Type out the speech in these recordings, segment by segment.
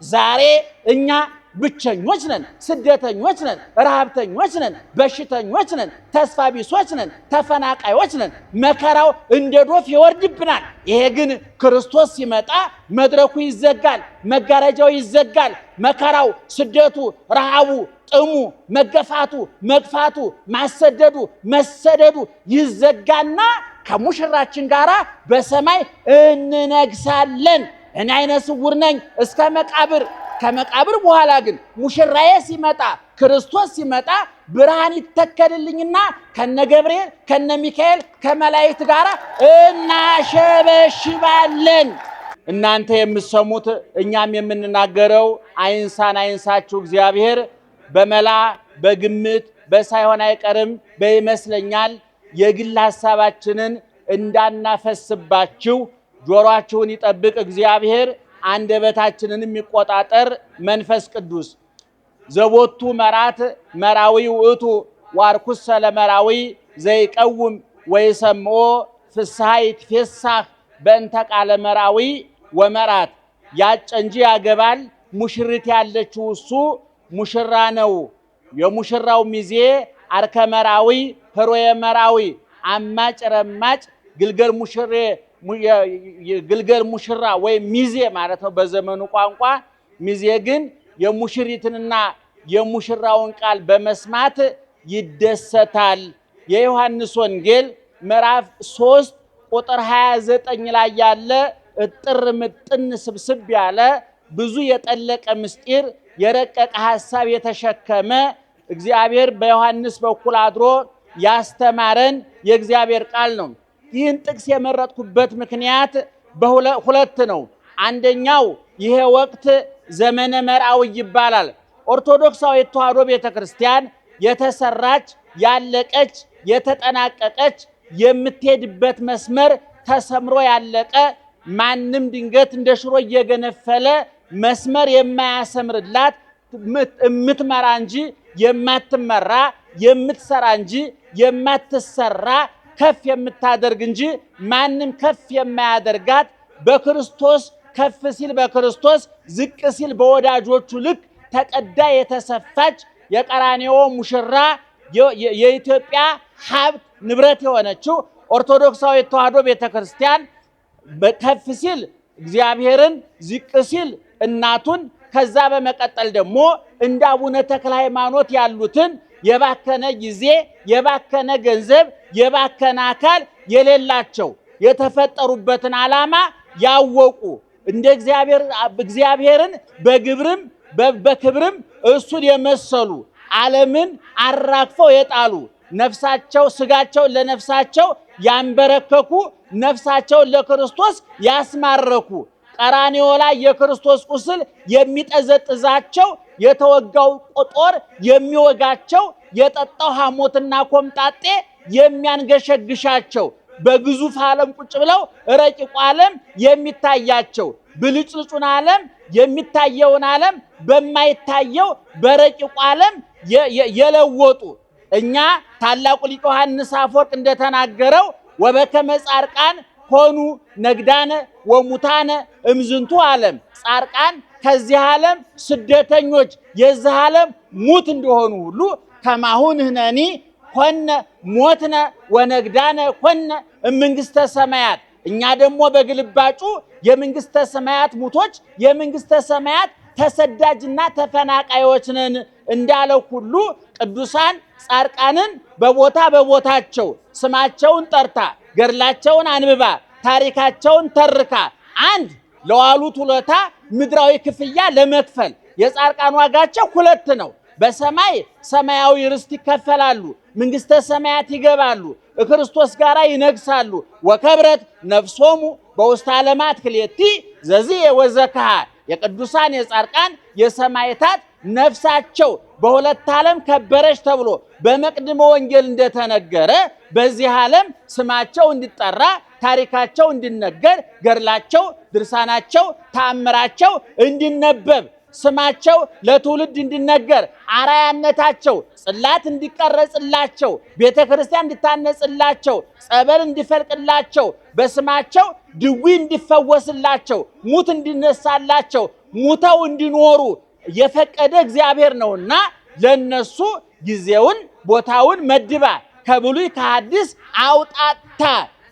ዛሬ እኛ ብቸኞች ነን፣ ስደተኞች ነን፣ ረሃብተኞች ነን፣ በሽተኞች ነን፣ ተስፋ ቢሶች ነን፣ ተፈናቃዮች ነን። መከራው እንደ ዶፍ ይወርድብናል። ይሄ ግን ክርስቶስ ሲመጣ መድረኩ ይዘጋል፣ መጋረጃው ይዘጋል። መከራው፣ ስደቱ፣ ረሃቡ፣ ጥሙ፣ መገፋቱ፣ መግፋቱ፣ ማሰደዱ፣ መሰደዱ ይዘጋና ከሙሽራችን ጋራ በሰማይ እንነግሳለን። እኔ አይነ ስውር ነኝ እስከ መቃብር። ከመቃብር በኋላ ግን ሙሽራዬ ሲመጣ ክርስቶስ ሲመጣ ብርሃን ይተከልልኝና ከነ ገብርኤል ከነ ሚካኤል ከመላእክት ጋር እናሸበሽባለን። እናንተ የምትሰሙት እኛም የምንናገረው አይንሳን አይንሳችሁ እግዚአብሔር በመላ በግምት በሳይሆን አይቀርም በይመስለኛል የግል ሐሳባችንን እንዳናፈስባችሁ ጆሮአችሁን ይጠብቅ እግዚአብሔር። አንደበታችንን የሚቆጣጠር መንፈስ ቅዱስ ዘቦቱ መራት መራዊ ውእቱ ዋርኩሰ ለመራዊ ዘይቀውም ወይሰምዖ ፍስሐ ይትፌሳህ በእንተ ቃለ መራዊ ወመራት። ያጨ እንጂ ያገባል ሙሽሪት ያለችው እሱ ሙሽራ ነው። የሙሽራው ሚዜ አርከ መራዊ ህሮየ መራዊ አማጭ ረማጭ ግልገል ሙሽራ ወይም ሚዜ ማለት ነው በዘመኑ ቋንቋ። ሚዜ ግን የሙሽሪትንና የሙሽራውን ቃል በመስማት ይደሰታል። የዮሐንስ ወንጌል ምዕራፍ 3 ቁጥር 29 ላይ ያለ እጥር ምጥን ስብስብ ያለ ብዙ የጠለቀ ምስጢር የረቀቀ ሐሳብ የተሸከመ እግዚአብሔር በዮሐንስ በኩል አድሮ ያስተማረን የእግዚአብሔር ቃል ነው። ይህን ጥቅስ የመረጥኩበት ምክንያት ሁለት ነው። አንደኛው ይሄ ወቅት ዘመነ መርዓዊ ይባላል። ኦርቶዶክሳዊት ተዋሕዶ ቤተክርስቲያን የተሰራች ያለቀች የተጠናቀቀች የምትሄድበት መስመር ተሰምሮ ያለቀ ማንም ድንገት እንደ ሽሮ እየገነፈለ መስመር የማያሰምርላት የምትመራ እንጂ የማትመራ የምትሰራ እንጂ የማትሰራ ከፍ የምታደርግ እንጂ ማንም ከፍ የማያደርጋት በክርስቶስ ከፍ ሲል በክርስቶስ ዝቅ ሲል በወዳጆቹ ልክ ተቀዳ የተሰፋች የቀራንዮ ሙሽራ የኢትዮጵያ ሀብት ንብረት የሆነችው ኦርቶዶክሳዊት ተዋሕዶ ቤተክርስቲያን ከፍ ሲል እግዚአብሔርን ዝቅ ሲል እናቱን ከዛ በመቀጠል ደግሞ እንደ አቡነ ተክለ ሃይማኖት ያሉትን የባከነ ጊዜ የባከነ ገንዘብ የባከነ አካል የሌላቸው የተፈጠሩበትን ዓላማ ያወቁ እንደ እግዚአብሔርን በግብርም በክብርም እሱን የመሰሉ ዓለምን አራግፈው የጣሉ ነፍሳቸው ስጋቸው ለነፍሳቸው ያንበረከኩ ነፍሳቸውን ለክርስቶስ ያስማረኩ ቀራንዮ ላይ የክርስቶስ ቁስል የሚጠዘጥዛቸው የተወጋው ጦር የሚወጋቸው የጠጣው ሐሞትና ኮምጣጤ የሚያንገሸግሻቸው በግዙፍ ዓለም ቁጭ ብለው ረቂቁ ዓለም የሚታያቸው ብልጭልጩን ዓለም የሚታየውን ዓለም በማይታየው በረቂቁ ዓለም የለወጡ እኛ ታላቁ ሊቅ ዮሐንስ አፈወርቅ እንደተናገረው ወበከመ ጻርቃን ሆኑ ነግዳነ ወሙታነ እምዝንቱ ዓለም ጻርቃን ከዚህ ዓለም ስደተኞች የዚህ ዓለም ሙት እንደሆኑ ሁሉ ከማሁን ህነኒ ኮነ ሞትነ ወነግዳነ ኮነ እምንግስተ ሰማያት እኛ ደግሞ በግልባጩ የመንግስተ ሰማያት ሙቶች የመንግስተ ሰማያት ተሰዳጅና ተፈናቃዮች ነን እንዳለው ሁሉ ቅዱሳን ጻርቃንን በቦታ በቦታቸው ስማቸውን ጠርታ ገድላቸውን አንብባ ታሪካቸውን ተርካ አንድ ለዋሉት ውለታ ምድራዊ ክፍያ ለመክፈል የጻርቃን ዋጋቸው ሁለት ነው። በሰማይ ሰማያዊ ርስት ይከፈላሉ፣ መንግስተ ሰማያት ይገባሉ፣ ክርስቶስ ጋራ ይነግሳሉ። ወከብረት ነፍሶሙ በውስተ ዓለማት ክልኤቲ ዘዚህ ወዘከሃ የቅዱሳን የጻርቃን የሰማዕታት ነፍሳቸው በሁለት ዓለም ከበረች ተብሎ በመቅድመ ወንጌል እንደተነገረ በዚህ ዓለም ስማቸው እንዲጠራ ታሪካቸው እንዲነገር ገድላቸው ድርሳናቸው ተአምራቸው እንዲነበብ ስማቸው ለትውልድ እንዲነገር አራያነታቸው ጽላት እንዲቀረጽላቸው ቤተክርስቲያን እንዲታነጽላቸው ጸበል እንዲፈልቅላቸው በስማቸው ድዊ እንዲፈወስላቸው ሙት እንዲነሳላቸው ሙተው እንዲኖሩ የፈቀደ እግዚአብሔር ነውና ለነሱ ጊዜውን ቦታውን መድባ ከብሉይ ከሐዲስ አውጣታ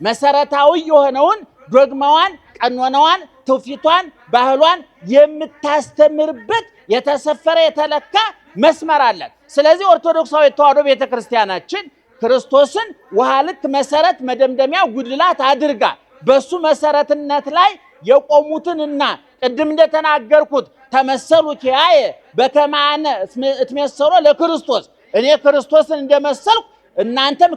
መሰረታዊ የሆነውን ዶግማዋን ቀኖናዋን ትውፊቷን ባህሏን የምታስተምርበት የተሰፈረ የተለካ መስመር አላት። ስለዚህ ኦርቶዶክሳዊ ተዋሕዶ ቤተክርስቲያናችን ክርስቶስን ውሃ ልክ መሰረት መደምደሚያ ጉድላት አድርጋ በሱ መሰረትነት ላይ የቆሙትንና ቅድም እንደተናገርኩት ተመሰሉ ኪያየ በከመ አነ እትመሰሎ ለክርስቶስ እኔ ክርስቶስን እንደመሰልኩ እናንተም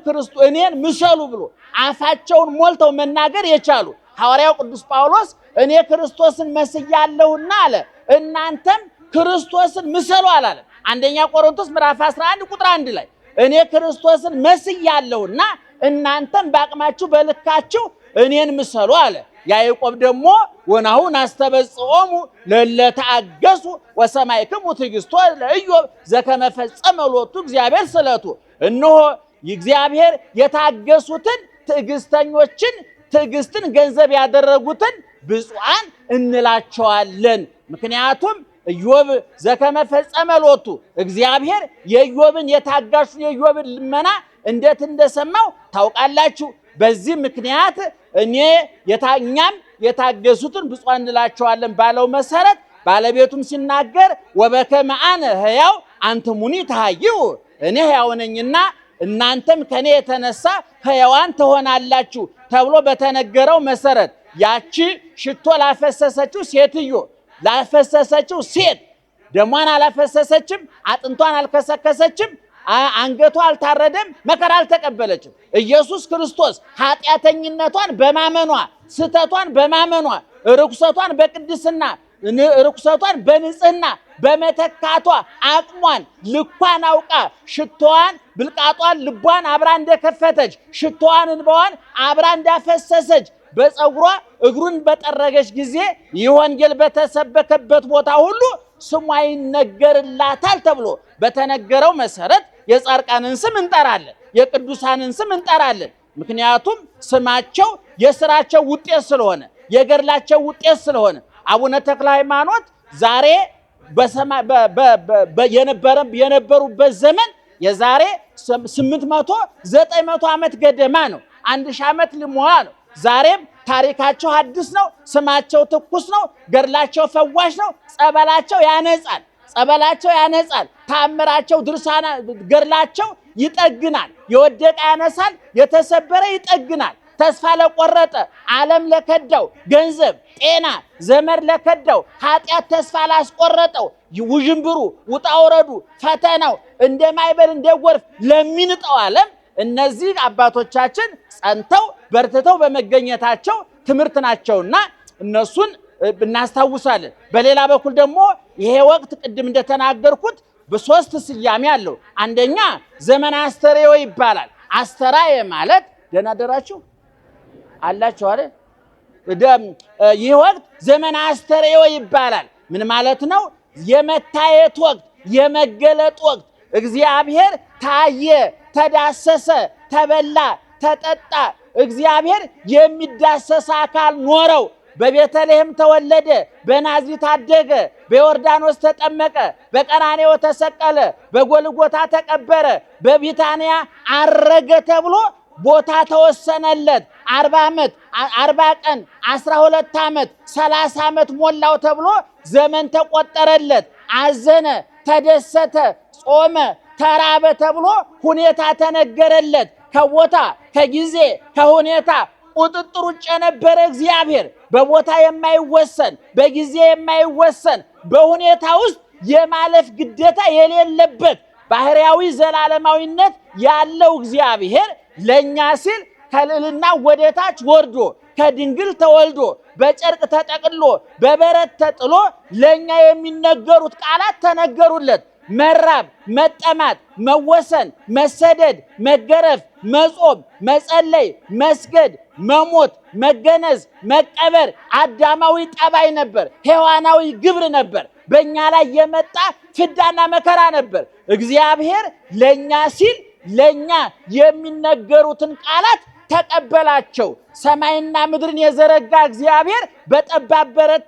እኔን ምሰሉ ብሎ አፋቸውን ሞልተው መናገር የቻሉ ሐዋርያው ቅዱስ ጳውሎስ እኔ ክርስቶስን መስያለሁና አለ እናንተም ክርስቶስን ምሰሉ አላለ። አንደኛ ቆሮንቶስ ምዕራፍ 11 ቁጥር 1 ላይ እኔ ክርስቶስን መስያለሁና እናንተም በአቅማችሁ በልካችሁ እኔን ምሰሉ አለ። ያዕቆብ ደግሞ ወናሁን አስተበጽኦሙ ለለተአገሱ ወሰማይክሙ ትዕግስቶ ለኢዮብ ዘከመ ፈጸመ ሎቱ እግዚአብሔር ስለቱ እነሆ እግዚአብሔር የታገሱትን ትዕግስተኞችን ትዕግስትን ገንዘብ ያደረጉትን ብፁዓን እንላቸዋለን። ምክንያቱም ኢዮብ ዘከመ ፈጸመ ሎቱ እግዚአብሔር የኢዮብን የታጋሹን የኢዮብን ልመና እንዴት እንደሰማው ታውቃላችሁ። በዚህ ምክንያት እኛም የታገሱትን ብፁዓን እንላቸዋለን ባለው መሰረት ባለቤቱም ሲናገር ወበከመ አነ ሕያው አንትሙኒ ተሐይው እኔ ሕያው ነኝና እናንተም ከኔ የተነሳ ሕያዋን ትሆናላችሁ ተብሎ በተነገረው መሰረት ያቺ ሽቶ ላፈሰሰችው ሴትዮ ላፈሰሰችው ሴት ደሟን አላፈሰሰችም፣ አጥንቷን አልከሰከሰችም፣ አንገቷ አልታረደም፣ መከራ አልተቀበለችም። ኢየሱስ ክርስቶስ ኃጢአተኝነቷን በማመኗ ስተቷን በማመኗ ርኩሰቷን በቅድስና ርኩሰቷን በንጽህና በመተካቷ አቅሟን ልኳን አውቃ ሽቶዋን ብልቃጧን ልቧን አብራ እንደከፈተች ሽቶዋን እንባዋን አብራ እንዳፈሰሰች በፀጉሯ እግሩን በጠረገች ጊዜ ይህ ወንጌል በተሰበከበት ቦታ ሁሉ ስሟ ይነገርላታል ተብሎ በተነገረው መሰረት የጻድቃንን ስም እንጠራለን፣ የቅዱሳንን ስም እንጠራለን። ምክንያቱም ስማቸው የስራቸው ውጤት ስለሆነ የገድላቸው ውጤት ስለሆነ አቡነ ተክለ ሃይማኖት ዛሬ የነበሩበት ዘመን የዛሬ 800 900 ዓመት ገደማ ነው። 1000 ዓመት ሊሞላ ነው። ዛሬም ታሪካቸው ሐዲስ ነው፣ ስማቸው ትኩስ ነው፣ ገድላቸው ፈዋሽ ነው። ጸበላቸው ያነጻል፣ ተአምራቸው ድርሳና ገድላቸው ይጠግናል፣ የወደቀ ያነሳል፣ የተሰበረ ይጠግናል። ተስፋ ለቆረጠ ዓለም ለከዳው ገንዘብ ጤና ዘመድ ለከዳው ኃጢአት ተስፋ ላስቆረጠው ውዥንብሩ ውጣውረዱ ፈተናው እንደማይበል እንደጎርፍ ለሚንጠው ዓለም እነዚህ አባቶቻችን ጸንተው በርትተው በመገኘታቸው ትምህርት ናቸውና እነሱን እናስታውሳለን። በሌላ በኩል ደግሞ ይሄ ወቅት ቅድም እንደተናገርኩት በሶስት ስያሜ አለው። አንደኛ ዘመነ አስተርእዮ ይባላል። አስተራየ ማለት ደህና አደራችሁ አላችሁ አይደል? ይህ ወቅት ዘመነ አስተርእዮ ይባላል። ምን ማለት ነው? የመታየት ወቅት፣ የመገለጥ ወቅት። እግዚአብሔር ታየ፣ ተዳሰሰ፣ ተበላ፣ ተጠጣ። እግዚአብሔር የሚዳሰስ አካል ኖረው። በቤተልሔም ተወለደ፣ በናዝሬት አደገ፣ በዮርዳኖስ ተጠመቀ፣ በቀራንዮ ተሰቀለ፣ በጎልጎታ ተቀበረ፣ በቢታንያ አረገ ተብሎ ቦታ ተወሰነለት። 40 ዓመት 40 ቀን 12 ዓመት 30 ዓመት ሞላው ተብሎ ዘመን ተቆጠረለት። አዘነ፣ ተደሰተ፣ ጾመ፣ ተራበ ተብሎ ሁኔታ ተነገረለት። ከቦታ ከጊዜ ከሁኔታ ቁጥጥር ውጭ የነበረ እግዚአብሔር በቦታ የማይወሰን በጊዜ የማይወሰን በሁኔታ ውስጥ የማለፍ ግዴታ የሌለበት ባህሪያዊ ዘላለማዊነት ያለው እግዚአብሔር ለኛ ሲል ከልዕልና ወደታች ወርዶ ከድንግል ተወልዶ በጨርቅ ተጠቅሎ በበረት ተጥሎ ለኛ የሚነገሩት ቃላት ተነገሩለት። መራብ፣ መጠማት፣ መወሰን፣ መሰደድ፣ መገረፍ፣ መጾም፣ መጸለይ፣ መስገድ፣ መሞት፣ መገነዝ፣ መቀበር አዳማዊ ጠባይ ነበር። ሔዋናዊ ግብር ነበር። በእኛ ላይ የመጣ ፍዳና መከራ ነበር። እግዚአብሔር ለኛ ሲል ለኛ የሚነገሩትን ቃላት ተቀበላቸው። ሰማይና ምድርን የዘረጋ እግዚአብሔር በጠባብ በረት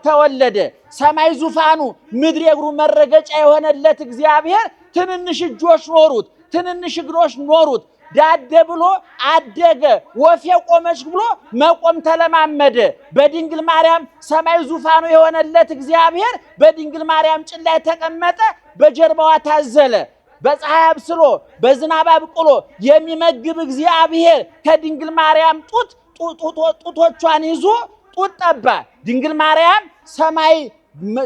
ተወለደ። ሰማይ ዙፋኑ ምድር የእግሩ መረገጫ የሆነለት እግዚአብሔር ትንንሽ እጆች ኖሩት፣ ትንንሽ እግሮች ኖሩት። ዳደ ብሎ አደገ። ወፍ የቆመች ብሎ መቆም ተለማመደ። በድንግል ማርያም ሰማይ ዙፋኑ የሆነለት እግዚአብሔር በድንግል ማርያም ጭን ላይ ተቀመጠ። በጀርባዋ ታዘለ። በፀሐይ አብስሎ በዝናብ አብቅሎ የሚመግብ እግዚአብሔር ከድንግል ማርያም ጡቶቿን ይዞ ጡት ጠባ። ድንግል ማርያም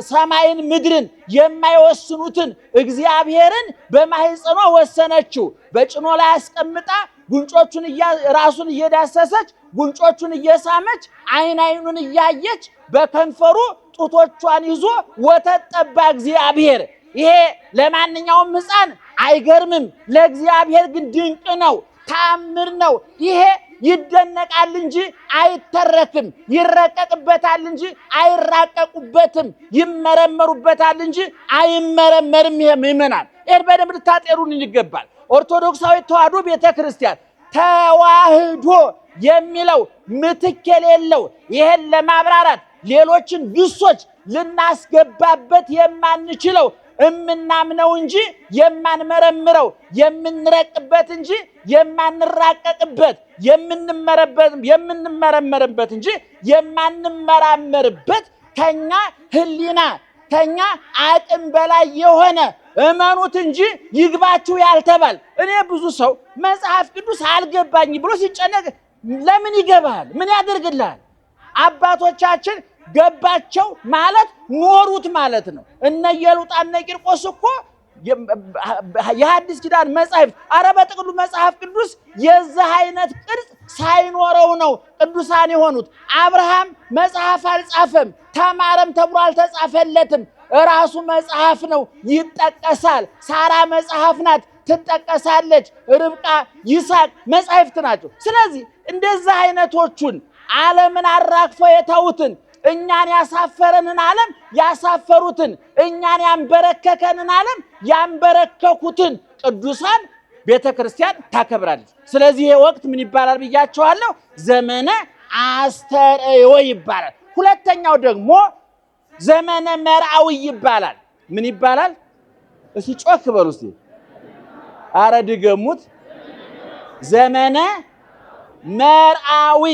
ሰማይን ምድርን የማይወስኑትን እግዚአብሔርን በማህፀኗ ወሰነችው። በጭኖ ላይ አስቀምጣ ጉንጮቹን ራሱን እየዳሰሰች ጉንጮቹን እየሳመች አይኑን እያየች በከንፈሩ ጡቶቿን ይዞ ወተት ጠባ እግዚአብሔር። ይሄ ለማንኛውም ሕፃን አይገርምም፣ ለእግዚአብሔር ግን ድንቅ ነው፣ ተአምር ነው። ይሄ ይደነቃል እንጂ አይተረክም፣ ይረቀቅበታል እንጂ አይራቀቁበትም፣ ይመረመሩበታል እንጂ አይመረመርም። ይሄ ምእመናን ይሄን በደንብ ልታጤሩን ይገባል። ኦርቶዶክሳዊ ተዋሕዶ ቤተክርስቲያን ተዋህዶ የሚለው ምትክ የሌለው ይሄን ለማብራራት ሌሎችን ግሶች ልናስገባበት የማንችለው እምናምነው እንጂ የማንመረምረው የምንረቅበት እንጂ የማንራቀቅበት የምንመረመርበት እንጂ የማንመራመርበት ከኛ ሕሊና ከኛ አቅም በላይ የሆነ እመኑት እንጂ ይግባችሁ ያልተባል። እኔ ብዙ ሰው መጽሐፍ ቅዱስ አልገባኝ ብሎ ሲጨነቅ ለምን ይገባል? ምን ያደርግልሃል? አባቶቻችን ገባቸው ማለት ኖሩት ማለት ነው። እነ ኢየሉጣ እነ ቂርቆስ እኮ የሐዲስ ኪዳን መጻሕፍት በጥቅሉ መጽሐፍ ቅዱስ የዚህ አይነት ቅርጽ ሳይኖረው ነው ቅዱሳን የሆኑት። አብርሃም መጽሐፍ አልጻፈም፣ ተማረም ተብሎ አልተጻፈለትም። ራሱ መጽሐፍ ነው፣ ይጠቀሳል። ሳራ መጽሐፍ ናት፣ ትጠቀሳለች። ርብቃ፣ ይስሐቅ መጻሕፍት ናቸው። ስለዚህ እንደዚህ አይነቶቹን ዓለምን አራግፈው የተዉትን እኛን ያሳፈረንን ዓለም ያሳፈሩትን እኛን ያንበረከከንን ዓለም ያንበረከኩትን ቅዱሳን ቤተክርስቲያን ታከብራለች። ስለዚህ ይሄ ወቅት ምን ይባላል ብያቸዋለሁ? ዘመነ አስተርእዮ ይባላል። ሁለተኛው ደግሞ ዘመነ መርዓዊ ይባላል። ምን ይባላል? እስኪ ጮክ በሉ እስቲ። አረ ድገሙት። ዘመነ መርዓዊ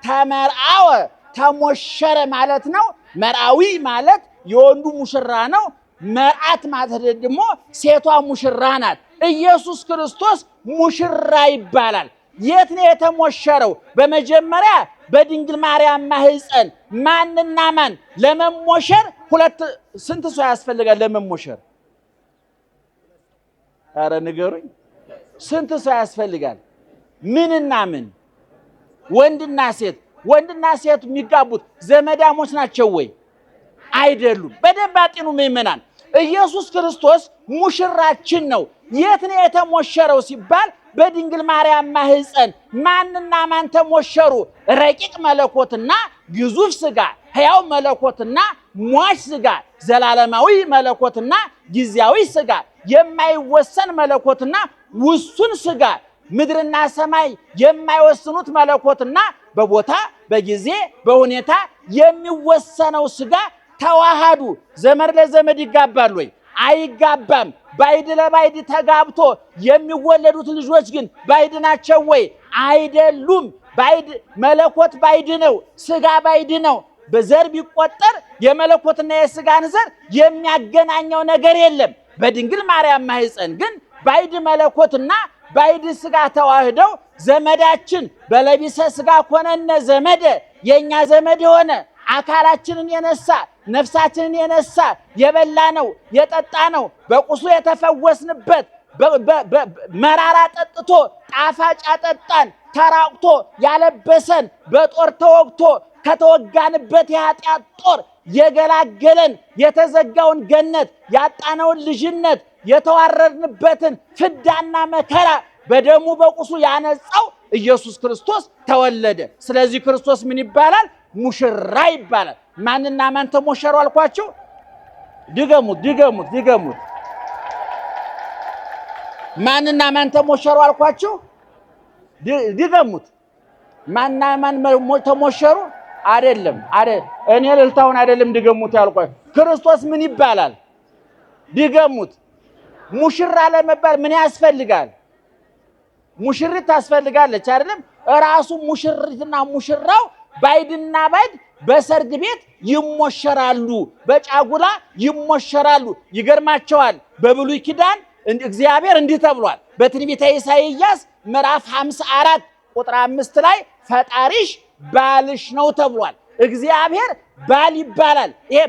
ተመርዓወ ተሞሸረ ማለት ነው። መርዓዊ ማለት የወንዱ ሙሽራ ነው። መርዓት ማለት ደግሞ ሴቷ ሙሽራ ናት። ኢየሱስ ክርስቶስ ሙሽራ ይባላል። የት ነው የተሞሸረው? በመጀመሪያ በድንግል ማርያም ማህፀን። ማንና ማን ለመሞሸር? ስንት ሰው ያስፈልጋል ለመሞሸር? አረ ንገሩኝ። ስንት ሰው ያስፈልጋል? ምንና ምን? ወንድና ሴት። ወንድና ሴት የሚጋቡት ዘመዳሞች ናቸው ወይ? አይደሉም። በደንብ አጢኑ ምእመናን። ኢየሱስ ክርስቶስ ሙሽራችን ነው። የት ነው የተሞሸረው ሲባል በድንግል ማርያም ማህፀን። ማንና ማን ተሞሸሩ? ረቂቅ መለኮትና ግዙፍ ስጋ፣ ሕያው መለኮትና ሟች ስጋ፣ ዘላለማዊ መለኮትና ጊዜያዊ ስጋ፣ የማይወሰን መለኮትና ውሱን ስጋ፣ ምድርና ሰማይ የማይወስኑት መለኮትና በቦታ በጊዜ በሁኔታ የሚወሰነው ስጋ ተዋሃዱ። ዘመድ ለዘመድ ይጋባል ወይ? አይጋባም። ባይድ ለባይድ ተጋብቶ የሚወለዱት ልጆች ግን ባይድ ናቸው ወይ? አይደሉም። ባይድ መለኮት ባይድ ነው፣ ስጋ ባይድ ነው። በዘር ቢቆጠር የመለኮትና የስጋን ዘር የሚያገናኘው ነገር የለም። በድንግል ማርያም ማህፀን ግን ባይድ መለኮትና ባይድ ስጋ ተዋህደው ዘመዳችን በለቢሰ ስጋ ኮነነ ዘመደ፣ የኛ ዘመድ የሆነ አካላችንን የነሳ ነፍሳችንን የነሳ የበላ ነው የጠጣ ነው በቁሱ የተፈወስንበት መራራ ጠጥቶ ጣፋጭ አጠጣን ተራቅቶ ያለበሰን በጦር ተወግቶ ከተወጋንበት የኃጢአት ጦር የገላገለን የተዘጋውን ገነት ያጣነውን ልጅነት የተዋረድንበትን ፍዳና መከራ በደሙ በቁሱ ያነጻው ኢየሱስ ክርስቶስ ተወለደ። ስለዚህ ክርስቶስ ምን ይባላል? ሙሽራ ይባላል። ማንና ማን ተሞሸሩ አልኳችሁ? ድገሙት። ማንና ማን ተሞሸሩ አልኳችሁ? ድገሙት። ማንና ማን ተሞሸሩ? አይደለም እኔ እልልታውን አይደለም ድገሙት ያልኳችሁ። ክርስቶስ ምን ይባላል? ድገሙት። ሙሽራ ለመባል ምን ያስፈልጋል? ሙሽሪት ታስፈልጋለች አይደለም? ራሱ ሙሽሪትና ሙሽራው ባይድና ባይድ በሰርግ ቤት ይሞሸራሉ፣ በጫጉላ ይሞሸራሉ። ይገርማቸዋል። በብሉይ ኪዳን እግዚአብሔር እንዲህ ተብሏል። በትንቢተ ኢሳይያስ ምዕራፍ 54 ቁጥር 5 ላይ ፈጣሪሽ ባልሽ ነው ተብሏል። እግዚአብሔር ባል ይባላል። ይሄ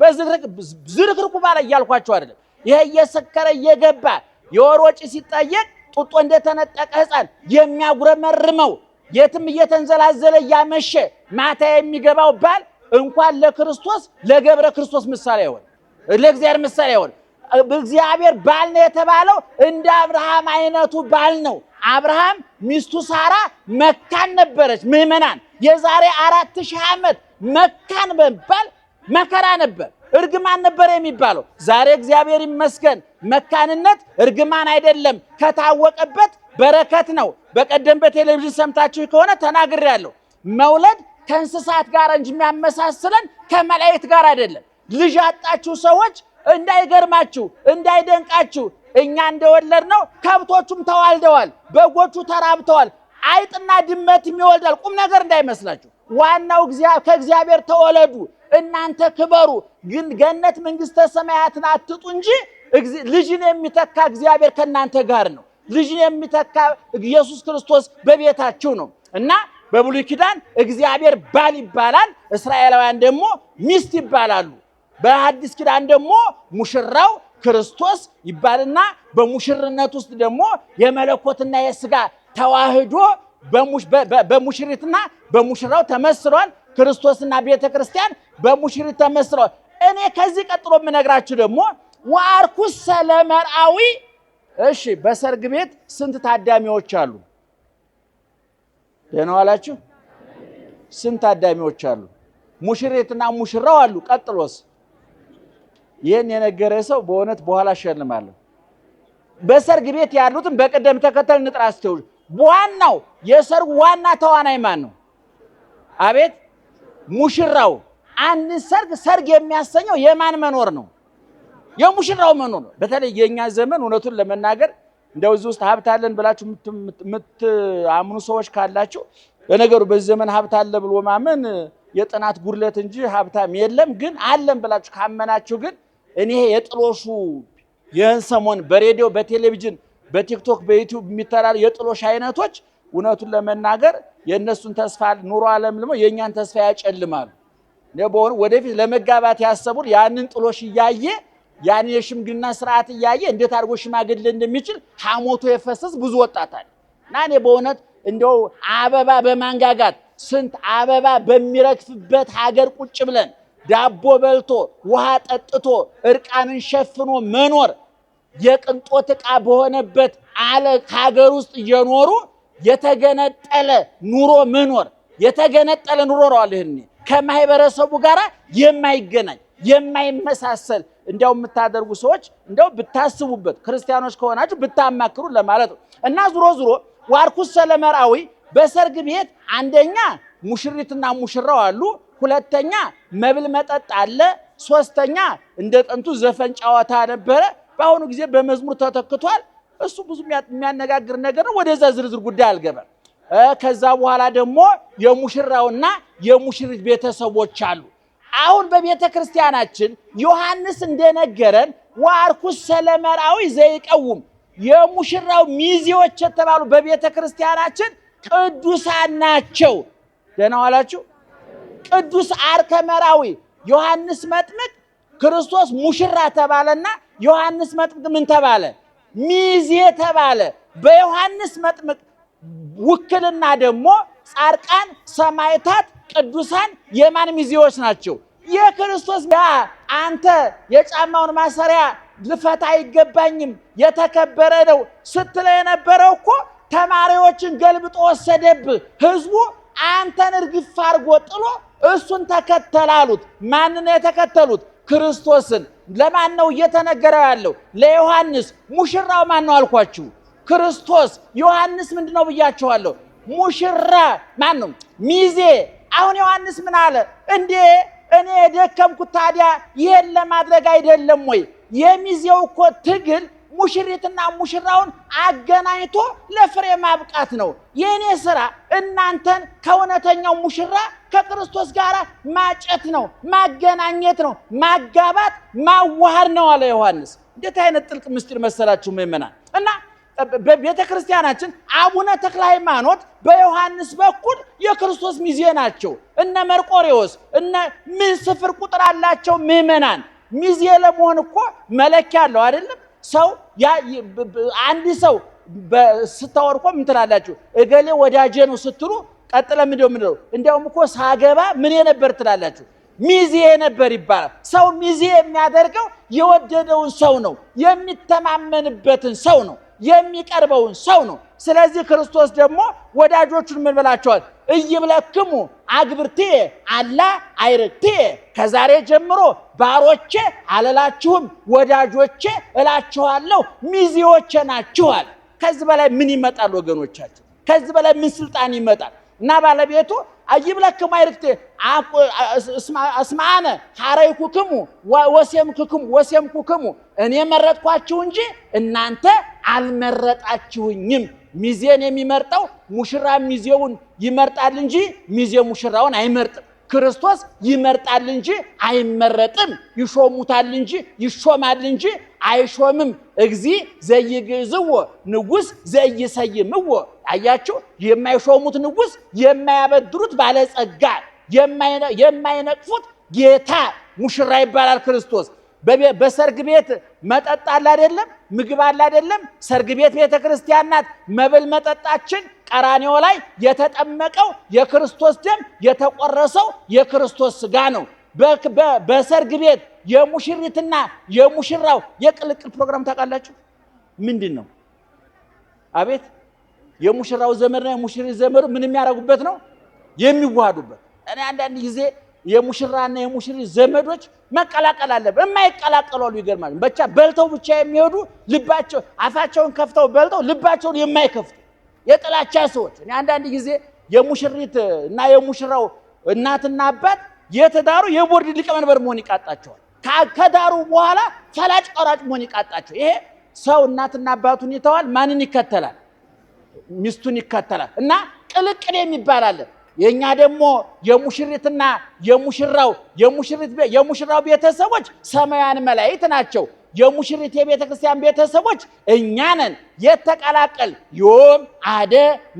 በዝርክርኩ ባል እያልኳቸው አይደለም። ይሄ እየሰከረ እየገባ የወር ወጪ ሲጠየቅ ጡጦ እንደተነጠቀ ሕፃን የሚያጉረመርመው የትም እየተንዘላዘለ እያመሸ ማታ የሚገባው ባል እንኳን ለክርስቶስ ለገብረ ክርስቶስ ምሳሌ ይሆን፣ ለእግዚአብሔር ምሳሌ ይሆን። እግዚአብሔር ባል ነው የተባለው እንደ አብርሃም አይነቱ ባል ነው። አብርሃም ሚስቱ ሳራ መካን ነበረች። ምዕመናን የዛሬ 4000 ዓመት መካን በመባል መከራ ነበር፣ እርግማን ነበር የሚባለው። ዛሬ እግዚአብሔር ይመስገን መካንነት እርግማን አይደለም፣ ከታወቀበት በረከት ነው። በቀደም በቴሌቪዥን ሰምታችሁ ከሆነ ተናግሬያለሁ። መውለድ ከእንስሳት ጋር እንጂ የሚያመሳስለን ከመላእክት ጋር አይደለም። ልጅ ያጣችሁ ሰዎች እንዳይገርማችሁ እንዳይደንቃችሁ፣ እኛ እንደወለድነው ከብቶቹም ተዋልደዋል፣ በጎቹ ተራብተዋል፣ አይጥና ድመትም ይወልዳል። ቁም ነገር እንዳይመስላችሁ። ዋናው ከእግዚአብሔር ተወለዱ፣ እናንተ ክበሩ፣ ግን ገነት መንግስተ ሰማያትን አትጡ እንጂ ልጅን የሚተካ እግዚአብሔር ከእናንተ ጋር ነው። ልጅን የሚተካ ኢየሱስ ክርስቶስ በቤታችሁ ነው። እና በብሉይ ኪዳን እግዚአብሔር ባል ይባላል፣ እስራኤላውያን ደግሞ ሚስት ይባላሉ። በሐዲስ ኪዳን ደግሞ ሙሽራው ክርስቶስ ይባልና በሙሽርነት ውስጥ ደግሞ የመለኮትና የሥጋ ተዋህዶ በሙሽሪትና በሙሽራው ተመስሏል። ክርስቶስና ቤተክርስቲያን በሙሽሪት ተመስሏል። እኔ ከዚህ ቀጥሎ የምነግራችሁ ደግሞ ወአርኩሰ ለመርአዊ። እሺ በሰርግ ቤት ስንት ታዳሚዎች አሉ? ደህና ዋላችሁ? ስንት ታዳሚዎች አሉ? ሙሽሪትና ሙሽራው አሉ። ቀጥሎስ? ይህን የነገረ ሰው በእውነት በኋላ እሸልማለሁ። በሰርግ ቤት ያሉትን በቅደም ተከተል እንጥራ እስቲ። ዋናው የሰርጉ ዋና ተዋናይ ማን ነው? አቤት ሙሽራው። አንድ ሰርግ የሚያሰኘው የማን መኖር ነው? የሙሽራው መኖር ነው። በተለይ የኛ ዘመን እውነቱን ለመናገር እንደው እዚህ ውስጥ ሀብት አለን ብላችሁ የምትአምኑ ሰዎች ካላችሁ፣ ለነገሩ በዚህ ዘመን ሀብት አለ ብሎ ማመን የጥናት ጉድለት እንጂ ሀብታም የለም። ግን አለን ብላችሁ ካመናችሁ ግን እኔ የጥሎሹ ይህን ሰሞን በሬዲዮ በቴሌቪዥን በቲክቶክ በዩቲዩብ የሚተላለፉ የጥሎሽ አይነቶች እውነቱን ለመናገር የእነሱን ተስፋ ኑሮ አለምልመው የእኛን ተስፋ ያጨልማሉ። በሆነ ወደፊት ለመጋባት ያሰቡን ያንን ጥሎሽ እያየ ያን የሽምግልና ስርዓት እያየ እንዴት አድርጎ ሽማግሌ እንደሚችል ሐሞቱ የፈሰስ ብዙ ወጣት አለ። እና እኔ በእውነት እንደው አበባ በማንጋጋት ስንት አበባ በሚረግፍበት ሀገር ቁጭ ብለን ዳቦ በልቶ ውሃ ጠጥቶ እርቃንን ሸፍኖ መኖር የቅንጦት ዕቃ በሆነበት ሀገር ውስጥ እየኖሩ የተገነጠለ ኑሮ መኖር የተገነጠለ ኑሮ ነው አለ። ከማህበረሰቡ ጋር የማይገናኝ የማይመሳሰል እንደው የምታደርጉ ሰዎች እንደው ብታስቡበት፣ ክርስቲያኖች ከሆናችሁ ብታማክሩ ለማለት ነው። እና ዙሮ ወአርኩሰ ለመርአዊ በሰርግ ቤት አንደኛ ሙሽሪትና ሙሽራው አሉ፣ ሁለተኛ መብል መጠጥ አለ፣ ሶስተኛ እንደ ጥንቱ ዘፈን ጨዋታ ነበረ። በአሁኑ ጊዜ በመዝሙር ተተክቷል። እሱ ብዙ የሚያነጋግር ነገር ነው። ወደዛ ዝርዝር ጉዳይ አልገባም። ከዛ በኋላ ደግሞ የሙሽራውና የሙሽሪት ቤተሰቦች አሉ። አሁን በቤተ ክርስቲያናችን ዮሐንስ እንደነገረን ወአርኩሰ ለመርአዊ ዘይቀውም የሙሽራው ሚዜዎች የተባሉ በቤተ ክርስቲያናችን ቅዱሳን ናቸው። ደህና ዋላችሁ? ቅዱስ አርከ መርአዊ ዮሐንስ መጥምቅ ክርስቶስ ሙሽራ ተባለና ዮሐንስ መጥምቅ ምን ተባለ? ሚዜ ተባለ። በዮሐንስ መጥምቅ ውክልና ደግሞ ጻድቃን፣ ሰማዕታት፣ ቅዱሳን የማን ሚዜዎች ናቸው? የክርስቶስ። አንተ የጫማውን ማሰሪያ ልፈታ አይገባኝም የተከበረ ነው ስትለ የነበረው እኮ ተማሪዎችን ገልብጦ ወሰደብህ። ህዝቡ አንተን እርግፍ አድርጎ ጥሎ እሱን ተከተላሉት። ማንን የተከተሉት? ክርስቶስን። ለማን ነው እየተነገረ ያለው? ለዮሐንስ። ሙሽራው ማን ነው አልኳችሁ? ክርስቶስ። ዮሐንስ ምንድነው ብያችኋለሁ? ሙሽራ ማን ነው? ሚዜ። አሁን ዮሐንስ ምን አለ? እንዴ እኔ የደከምኩት ታዲያ ይሄን ለማድረግ አይደለም ወይ? የሚዜው እኮ ትግል ሙሽሪትና ሙሽራውን አገናኝቶ ለፍሬ ማብቃት ነው። የኔ ስራ እናንተን ከእውነተኛው ሙሽራ ከክርስቶስ ጋር ማጨት ነው፣ ማገናኘት ነው፣ ማጋባት ማዋሃድ ነው አለ ዮሐንስ። እንዴት አይነት ጥልቅ ምስጢር መሰላችሁ ምእመናን! እና በቤተ ክርስቲያናችን አቡነ ተክለ ሃይማኖት በዮሐንስ በኩል የክርስቶስ ሚዜ ናቸው። እነ መርቆሬዎስ እነ ምን ስፍር ቁጥር አላቸው ምእመናን። ሚዜ ለመሆን እኮ መለኪያ አለው አይደለም? ሰው አንድ ሰው ስታወር እኮ ምን ትላላችሁ? እገሌ ወዳጄ ነው ስትሉ ቀጥለ ምንድነው? እንዲያውም እኮ ሳገባ ምን ነበር ትላላችሁ? ሚዜ ነበር ይባላል። ሰው ሚዜ የሚያደርገው የወደደውን ሰው ነው፣ የሚተማመንበትን ሰው ነው፣ የሚቀርበውን ሰው ነው። ስለዚህ ክርስቶስ ደግሞ ወዳጆቹን ምን ብላቸዋል? እይብለክሙ አግብርቴ አላ አይርቴ፣ ከዛሬ ጀምሮ ባሮቼ አልላችሁም ወዳጆቼ እላችኋለሁ፣ ሚዜዎቼ ናችኋል። ከዚህ በላይ ምን ይመጣል ወገኖቻችን? ከዚህ በላይ ምን ስልጣን ይመጣል? እና ባለቤቱ አይብለክሙ አይርቴ እስማነ ሐረይኩክሙ ወሰምኩክሙ፣ እኔ መረጥኳችሁ እንጂ እናንተ አልመረጣችሁኝም። ሚዜን የሚመርጠው ሙሽራ ሚዜውን ይመርጣል እንጂ ሚዜ ሙሽራውን አይመርጥም። ክርስቶስ ይመርጣል እንጂ አይመረጥም። ይሾሙታል እንጂ ይሾማል እንጂ አይሾምም። እግዚ ዘይግዝዎ ንጉሥ ዘይሰይምዎ። አያችሁ፣ የማይሾሙት ንጉሥ፣ የማያበድሩት ባለጸጋ፣ የማይነቅፉት ጌታ ሙሽራ ይባላል ክርስቶስ። በሰርግ ቤት መጠጥ አለ አይደለም? ምግብ አለ አይደለም? ሰርግ ቤት ቤተ ክርስቲያን ናት። መብል መጠጣችን ቀራንዮ ላይ የተጠመቀው የክርስቶስ ደም የተቆረሰው የክርስቶስ ሥጋ ነው። በሰርግ ቤት የሙሽሪትና የሙሽራው የቅልቅል ፕሮግራም ታውቃላችሁ? ምንድን ነው? አቤት! የሙሽራው ዘመድና የሙሽሪት ዘመዱ ምን የሚያደርጉበት ነው? የሚዋሃዱበት። እኔ አንዳንድ ጊዜ የሙሽራና የሙሽሪት ዘመዶች መቀላቀል አለበት። የማይቀላቀሉ አሉ። ይገርማል። ብቻ በልተው ብቻ የሚሄዱ ልባቸው አፋቸውን ከፍተው በልተው ልባቸውን የማይከፍቱ የጥላቻ ሰዎች። እኔ አንዳንድ ጊዜ የሙሽሪት እና የሙሽራው እናትና አባት የተዳሩ የቦርድ ሊቀመንበር መሆን ይቃጣቸዋል። ከዳሩ በኋላ ፈላጭ ቆራጭ መሆን ይቃጣቸው። ይሄ ሰው እናትና አባቱን ይተዋል፣ ማንን ይከተላል? ሚስቱን ይከተላል። እና ቅልቅል የሚባል አለ። የኛ ደግሞ የሙሽሪትና የሙሽራው ቤተሰቦች ሰማያውያን መላእክት ናቸው። የሙሽሪት የቤተ ክርስቲያን ቤተሰቦች እኛ ነን። የተቀላቀል ዮም አደ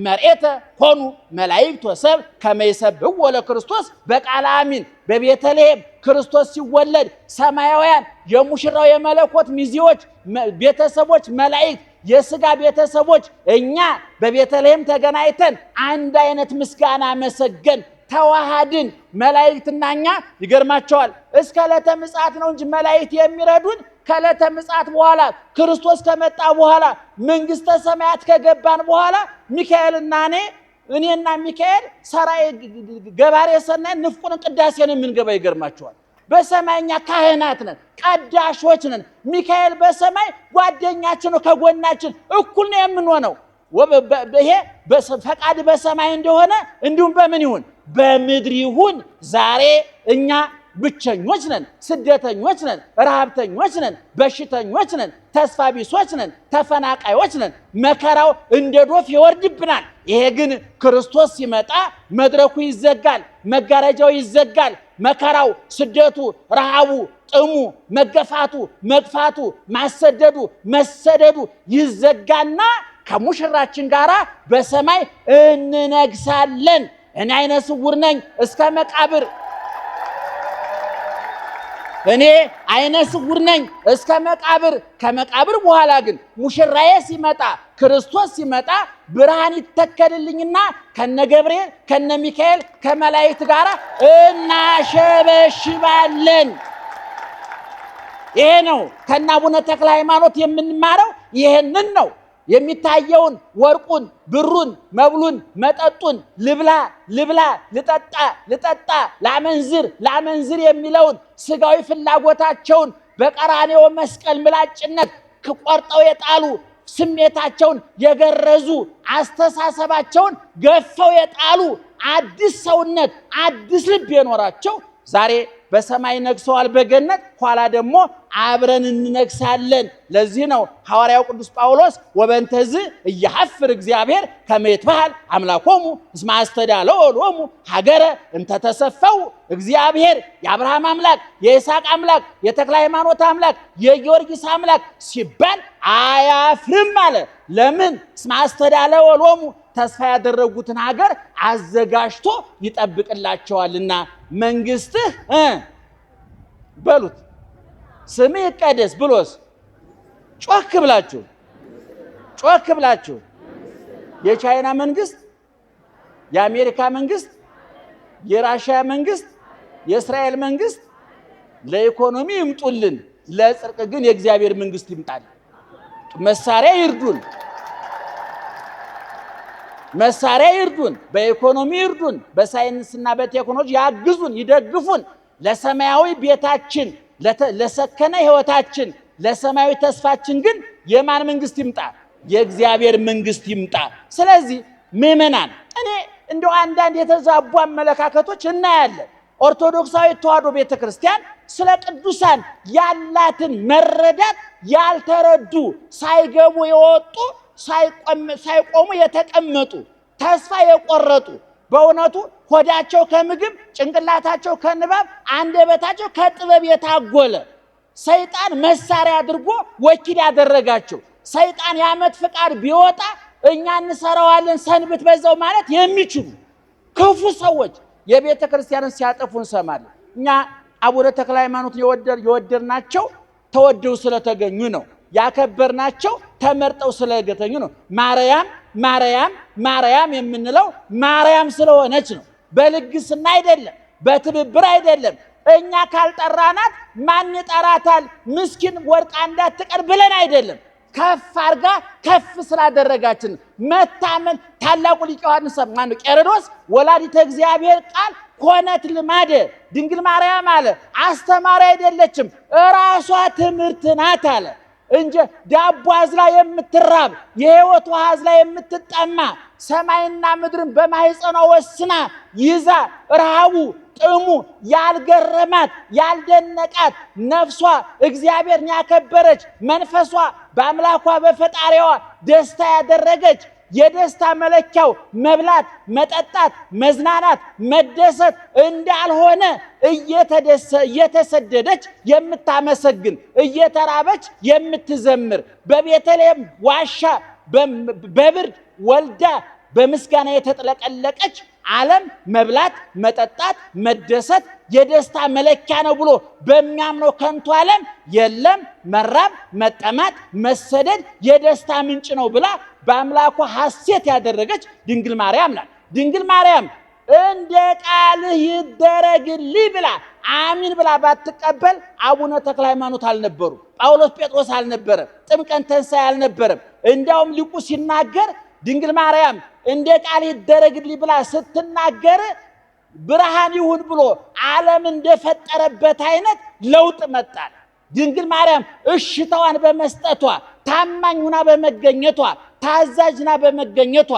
መርኤተ ሆኑ መላእክት ወሰብ ከመይሰብሕዎ ለክርስቶስ በቃለ አሚን። በቤተልሔም ክርስቶስ ሲወለድ ሰማያውያን የሙሽራው የመለኮት ሚዜዎች ቤተሰቦች መላእክት የሥጋ ቤተሰቦች እኛ በቤተልሔም ተገናኝተን አንድ አይነት ምስጋና መሰገን ተዋሃድን። መላእክትና እኛ ይገርማቸዋል። እስከ ዕለተ ምጽአት ነው እንጂ መላእክት የሚረዱን ከዕለተ ምጽአት በኋላ ክርስቶስ ከመጣ በኋላ መንግሥተ ሰማያት ከገባን በኋላ ሚካኤልና እኔና ሚካኤል ሰራይ ገባሬ ሰናይ ንፍቁን ቅዳሴን የምንገባ ይገርማቸዋል። በሰማይኛ ካህናት ነን፣ ቀዳሾች ነን። ሚካኤል በሰማይ ጓደኛችን ነው፣ ከጎናችን እኩል ነው የምንሆነው። ይሄ ፈቃድ በሰማይ እንደሆነ እንዲሁም በምን ይሁን? በምድር ይሁን። ዛሬ እኛ ብቸኞች ነን፣ ስደተኞች ነን፣ ረሃብተኞች ነን፣ በሽተኞች ነን፣ ተስፋ ቢሶች ነን፣ ተፈናቃዮች ነን። መከራው እንደ ዶፍ ይወርድብናል። ይሄ ግን ክርስቶስ ሲመጣ መድረኩ ይዘጋል፣ መጋረጃው ይዘጋል። መከራው፣ ስደቱ፣ ረሃቡ፣ ጥሙ፣ መገፋቱ፣ መግፋቱ፣ ማሰደዱ፣ መሰደዱ ይዘጋና ከሙሽራችን ጋር በሰማይ እንነግሳለን። እኔ አይነ ስውር ነኝ እስከ መቃብር፣ እኔ አይነ ስውር ነኝ እስከ መቃብር። ከመቃብር በኋላ ግን ሙሽራዬ ሲመጣ ክርስቶስ ሲመጣ ብርሃን ይተከልልኝና ከነ ገብርኤል ከነ ሚካኤል ከመላእክት ጋር እናሸበሽባለን። ይሄ ነው ከነ አቡነ ተክለ ሃይማኖት የምንማረው። ይሄንን ነው የሚታየውን ወርቁን፣ ብሩን፣ መብሉን፣ መጠጡን ልብላ ልብላ፣ ልጠጣ፣ ላመንዝር የሚለውን ስጋዊ ፍላጎታቸውን በቀራንዮ መስቀል ምላጭነት ቆርጠው የጣሉ ስሜታቸውን የገረዙ አስተሳሰባቸውን ገፈው የጣሉ አዲስ ሰውነት አዲስ ልብ የኖራቸው ዛሬ በሰማይ ነግሰዋል በገነት ኋላ ደግሞ አብረን እንነግሳለን። ለዚህ ነው ሐዋርያው ቅዱስ ጳውሎስ ወበንተዝ እያሐፍር እግዚአብሔር ከመ ይትበሃል አምላኮሙ እስመ አስተዳለው ሎሙ ሀገረ እንተ ተሰፈው እግዚአብሔር የአብርሃም አምላክ የይስሐቅ አምላክ የተክለ ሃይማኖት አምላክ የጊዮርጊስ አምላክ ሲባል አያፍርም አለ። ለምን? እስመ አስተዳለው ሎሙ ተስፋ ያደረጉትን ሀገር አዘጋጅቶ ይጠብቅላቸዋልና። መንግስትህ በሉት ስምህ ይቀደስ ብሎስ ጮክ ብላችሁ የቻይና መንግስት፣ የአሜሪካ መንግስት፣ የራሽያ መንግስት፣ የእስራኤል መንግስት ለኢኮኖሚ ይምጡልን፣ ለጽድቅ ግን የእግዚአብሔር መንግስት ይምጣል። መሳሪያ ይርዱን፣ በኢኮኖሚ ይርዱን፣ በሳይንስና በቴክኖሎጂ ያግዙን፣ ይደግፉን። ለሰማያዊ ቤታችን፣ ለሰከነ ህይወታችን፣ ለሰማያዊ ተስፋችን ግን የማን መንግስት ይምጣ? የእግዚአብሔር መንግስት ይምጣ። ስለዚህ ምእመናን እኔ እንደው አንዳንድ የተዛቡ አመለካከቶች እናያለን። ኦርቶዶክሳዊ ተዋሕዶ ቤተክርስቲያን ስለ ቅዱሳን ያላትን መረዳት ያልተረዱ ሳይገቡ የወጡ ሳይቆሙ የተቀመጡ ተስፋ የቆረጡ በእውነቱ ሆዳቸው ከምግብ ጭንቅላታቸው ከንባብ አንደበታቸው ከጥበብ የታጎለ ሰይጣን መሳሪያ አድርጎ ወኪል ያደረጋቸው ሰይጣን የዓመት ፍቃድ ቢወጣ እኛ እንሰራዋለን ሰንብት በዛው ማለት የሚችሉ ክፉ ሰዎች የቤተ ክርስቲያንን ሲያጠፉ እንሰማለን። እኛ አቡነ ተክለ ሃይማኖትን የወደድናቸው ተወደው ስለተገኙ ነው። ያከበርናቸው ተመርጠው ስለተገኙ ነው። ማርያም የምንለው ማርያም ስለሆነች ነው። በልግስና አይደለም፣ በትብብር አይደለም። እኛ ካልጠራናት ማን ይጠራታል? ምስኪን ወርቃ እንዳትቀር ብለን አይደለም። ከፍ አርጋ ከፍ ስላደረጋችን መታመን ታላቁ ሊቅ ዮሐንስ ቄርሎስ ወላዲተ እግዚአብሔር ቃል ኮነት ልማደ ድንግል ማርያም አለ አስተማሪ አይደለችም፣ እራሷ ትምህርት ናት አለ እንጂ ዳቦ አዝላ የምትራብ የሕይወት ውሃ አዝላ የምትጠማ ሰማይና ምድርን በማህፀኗ ወስና ይዛ ረሃቡ ጥሙ ያልገረማት ያልደነቃት ነፍሷ እግዚአብሔርን ያከበረች መንፈሷ በአምላኳ በፈጣሪዋ ደስታ ያደረገች የደስታ መለኪያው መብላት፣ መጠጣት፣ መዝናናት፣ መደሰት እንዳልሆነ እየተሰደደች የምታመሰግን እየተራበች የምትዘምር በቤተልሔም ዋሻ በብርድ ወልዳ በምስጋና የተጥለቀለቀች ዓለም መብላት፣ መጠጣት፣ መደሰት የደስታ መለኪያ ነው ብሎ በሚያምነው ከንቱ ዓለም የለም መራብ፣ መጠማት፣ መሰደድ የደስታ ምንጭ ነው ብላ በአምላኳ ሐሴት ያደረገች ድንግል ማርያም ናት። ድንግል ማርያም እንደ ቃልህ ይደረግልኝ ብላ አሚን ብላ ባትቀበል አቡነ ተክለ ሃይማኖት አልነበሩ፣ ጳውሎስ ጴጥሮስ አልነበረም፣ ጥምቀት ትንሣኤ አልነበረም። እንዲያውም ሊቁ ሲናገር ድንግል ማርያም እንደ ቃል ይደረግልኝ ብላ ስትናገር ብርሃን ይሁን ብሎ ዓለም እንደፈጠረበት አይነት ለውጥ መጣል። ድንግል ማርያም እሽታዋን በመስጠቷ ታማኝ ሆና በመገኘቷ ታዛዥና በመገኘቷ